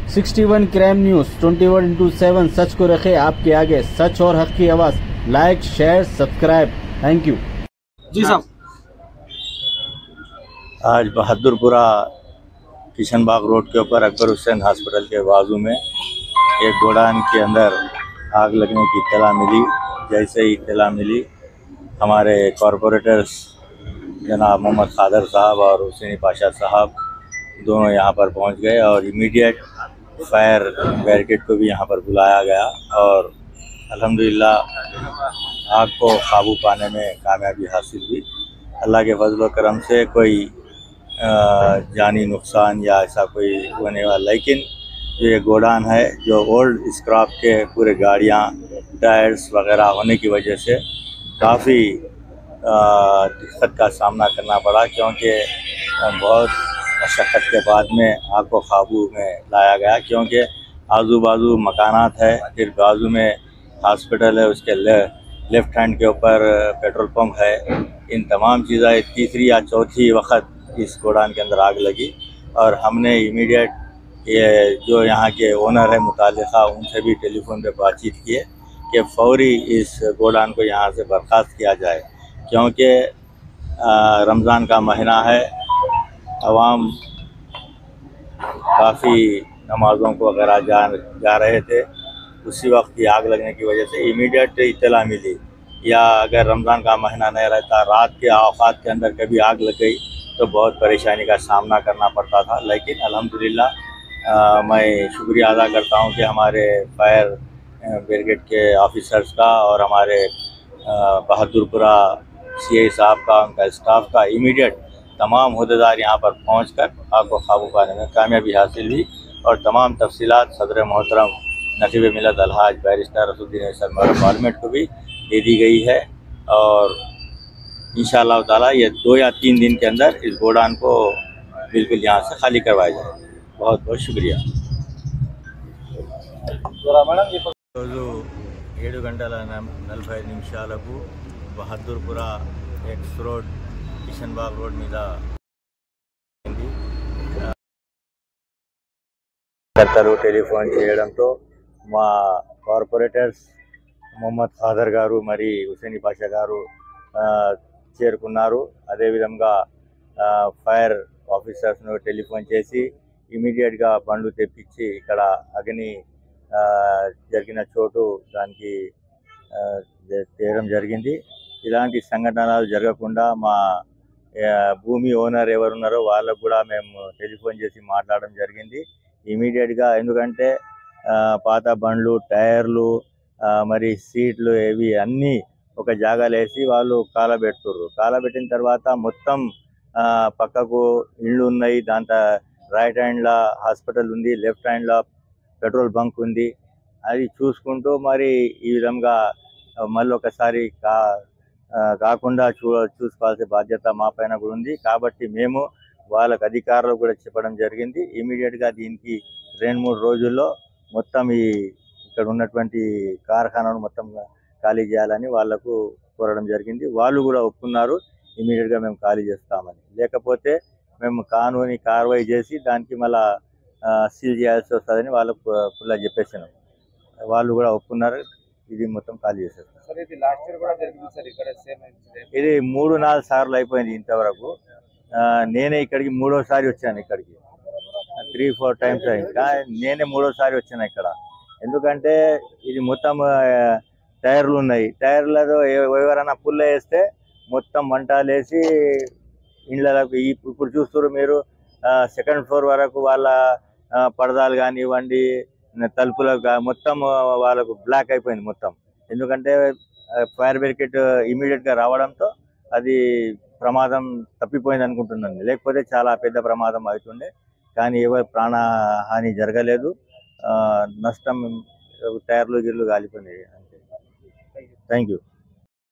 61 crime news 21/7 सच को रखे आपके आगे, सच और हक की आवाज। Like, share, subscribe. Thank you. जी साहब, आज बहादुरपुरा किशनबाग रोड के ऊपर अकबर हुसैन हॉस्पिटल के बाजू में एक गोडाउन के अंदर आग लगने की इत्तला मिली। जैसे ही इत्तला मिली, हमारे कॉरपोरेटर्स जनाब मोहम्मद खादर साहब और हुसैनी पाशा साहब दोनों यहाँ पर पहुँच गए और इमीडिएट फायर बैरिकेड को भी यहाँ पर बुलाया गया और अल्हम्दुलिल्लाह आग को काबू पाने में कामयाबी हासिल हुई। अल्लाह के फजल व करम से कोई जानी नुकसान या ऐसा कोई होने वाला, लेकिन जो ये गोडाउन है, जो ओल्ड स्क्रैप के पूरे गाड़ियाँ टायर्स वगैरह होने की वजह से काफ़ी दिक्कत का सामना करना पड़ा, क्योंकि बहुत मशक्क़त के बाद में आग को काबू में लाया गया। क्योंकि आजू बाजू मकानात है, फिर बाजू में हॉस्पिटल है, उसके लेफ़्ट हैंड के ऊपर पेट्रोल पंप है। इन तमाम चीज़ें तीसरी या चौथी वक्त इस गोडाउन के अंदर आग लगी और हमने इमीडिएट ये जो यहाँ के ओनर है मुताल्लिक़ा, उनसे भी टेलीफोन पे बातचीत किए कि फ़ौरी इस गोडाउन को यहाँ से बर्खास्त किया जाए, क्योंकि रमज़ान का महीना है, आवाम काफ़ी नमाज़ों को वगैरह जा रहे थे। उसी वक्त की आग लगने की वजह से इमीडिएट इत्तला मिली, या अगर रमज़ान का महीना नहीं रहता, रात के औक़ात के अंदर कभी आग लग गई तो बहुत परेशानी का सामना करना पड़ता था। लेकिन अल्हम्दुलिल्लाह मैं शुक्रिया अदा करता हूँ कि हमारे फायर ब्रिगेड के ऑफिसर्स का और हमारे बहादुरपुरा CI साहब का, उनका स्टाफ का इमीडिएट तमाम अहदेदार यहाँ पर पहुँचकर आग को काबू पाने में कामयाबी हासिल हुई और तमाम तफसीलात सदर मोहतरम नकीब मिलत अलहाज बैरिस्टर रसूलुद्दीन सरमार पार्लियामेंट को भी दे दी गई है और इंशाअल्लाह ताला ये 2 या 3 दिन के अंदर इस गोडाउन को बिल्कुल यहाँ से खाली करवाया जाए। बहुत बहुत शुक्रिया। రోజు 7:45 Bahadurpura X road Kishanbagh road మీద కర్తలు టెలిఫోన్ చేయడంతో మా కార్పొరేటర్స్ మొహమ్మద్ ఖాదర్ గారు మరి హుసేని పాషా గారు చేరుకున్నారు. అదేవిధంగా ఫైర్ ఆఫీసర్స్ను టెలిఫోన్ చేసి ఇమీడియట్గా బండ్లు తెప్పించి ఇక్కడ అగ్ని జరిగిన చోటు దానికి చేయడం జరిగింది. ఇలాంటి సంఘటనలు జరగకుండా మా భూమి ఓనర్ ఎవరున్నారో వాళ్ళకు కూడా మేము టెలిఫోన్ చేసి మాట్లాడడం జరిగింది ఇమీడియట్గా. ఎందుకంటే పాత బండ్లు, టైర్లు, మరి సీట్లు ఇవి అన్నీ ఒక జాగాలో వేసి వాళ్ళు కాలబెట్టిన తర్వాత మొత్తం పక్కకు ఇళ్ళు ఉన్నాయి, దాంట్లో రైట్ హ్యాండ్లో హాస్పిటల్ ఉంది, లెఫ్ట్ హ్యాండ్లో పెట్రోల్ బంక్ ఉంది. అది చూసుకుంటూ మరి ఈ విధంగా మళ్ళీ ఒకసారి కాకుండా చూసుకోవాల్సిన బాధ్యత మా పైన కూడా ఉంది. కాబట్టి మేము వాళ్ళకి అధికారులకు కూడా చెప్పడం జరిగింది. ఇమీడియట్గా దీనికి 2-3 రోజుల్లో మొత్తం ఇక్కడ ఉన్నటువంటి కార్ఖానాను మొత్తం ఖాళీ చేయాలని వాళ్లకు కోరడం జరిగింది. వాళ్ళు కూడా ఒప్పుకున్నారు, ఇమీడియట్గా మేము ఖాళీ చేస్తామని. లేకపోతే మేము కానూని కార్వాయి చేసి దానికి మళ్ళా సీల్ చేయాల్సి వస్తుందని వాళ్ళకు ఫుల్గా చెప్పేసినాం. వాళ్ళు కూడా ఒప్పుకున్నారు, ఇది మొత్తం ఖాళీ చేసేస్తాం. ఇది 3-4 సార్లు అయిపోయింది ఇంతవరకు. నేనే ఇక్కడికి 3వ సారి వచ్చాను. ఇక్కడికి 3-4 టైమ్స్ ఇంకా నేనే 3వ సారి వచ్చాను ఇక్కడ. ఎందుకంటే ఇది మొత్తం టైర్లు ఉన్నాయి, టైర్లలో ఎవరైనా పుల్ల వేస్తే మొత్తం మంటలేసి ఇండ్లకు ఇప్పుడు చూస్తారు మీరు, 2nd ఫ్లోర్ వరకు వాళ్ళ పరదాలు కానివ్వండి, తలుపులకు మొత్తం వాళ్ళకు బ్లాక్ అయిపోయింది మొత్తం. ఎందుకంటే ఫైర్ బ్రిగేడ్ ఇమీడియట్గా రావడంతో అది ప్రమాదం తప్పిపోయింది అనుకుంటున్నాను. లేకపోతే చాలా పెద్ద ప్రమాదం అవుతుండే, కానీ ఎవరి ప్రాణహాని జరగలేదు. నష్టం టైర్లు గిర్లు కాలిపోయినాయి అంతే. Thank you.